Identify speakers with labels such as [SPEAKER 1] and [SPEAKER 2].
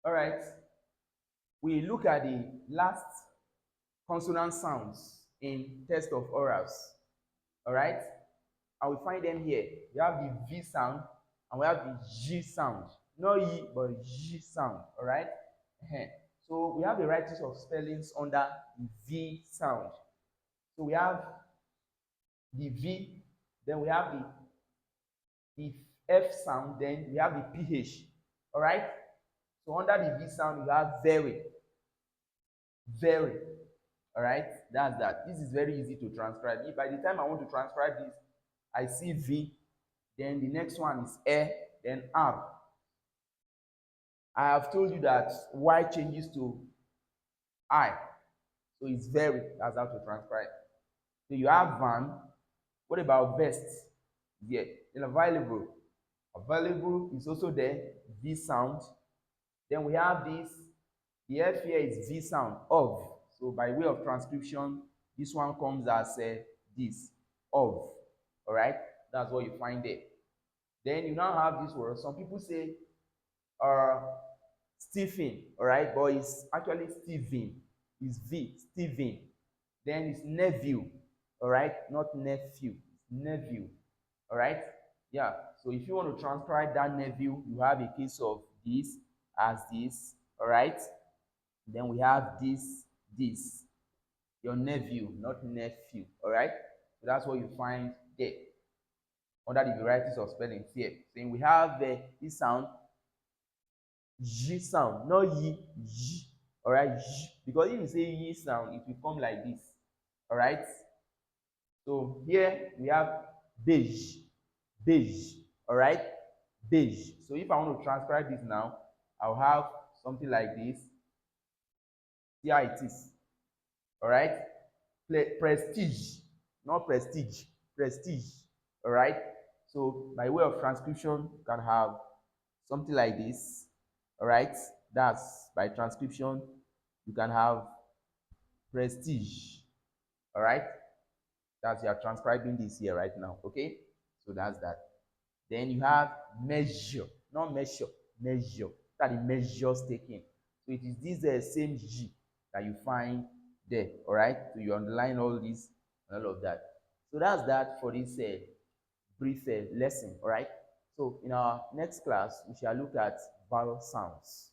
[SPEAKER 1] All right. We look at the last consonant sounds in test of orals. All right. And we find them here. We have the V sound and we have the G sound. Not E, but G sound. All right. So we have the varieties of spellings under the V sound. So we have the V, then we have the F sound, then we have the PH. All right. So under the V sound, you have very, very. All right, that's that. This is very easy to transcribe. If by the time I want to transcribe this, I see V, then the next one is E, then R. I have told you that Y changes to I, so it's very. That's how to transcribe. So you have van. What about vest? Yeah, then available. Available is also there. V sound. Then we have this. The F here is V sound of. So by way of transcription, this one comes as this of. All right, that's what you find there. Then you now have this word. Some people say Stephen. All right, but it's actually Stephen. It's V, Stephen. Then it's nephew. All right, not nephew. It's nephew. All right, yeah. So if you want to transcribe that nephew, you have a case of this as this. All right. Then we have this, your nephew, not nephew. All right. So that's what you find there under the varieties of spellings here. So we have this sound, G sound, not Y, G. All right, G. Because if you say Y sound, it will come like this. All right. So here we have beige, beige. All right, beige. So if I want to transcribe this now, I'll have something like this. See how it is. All right, prestige, not prestige, prestige. All right. So by way of transcription, you can have something like this. All right, that's by transcription. You can have prestige. All right, that's you are transcribing this here right now. Okay, so that's that. Then you have measure, not measure, measure. That the measures taken. So it is this same G that you find there. All right, so you underline all this and all of that. So that's that for this brief lesson. All right. So in our next class, we shall look at vowel sounds.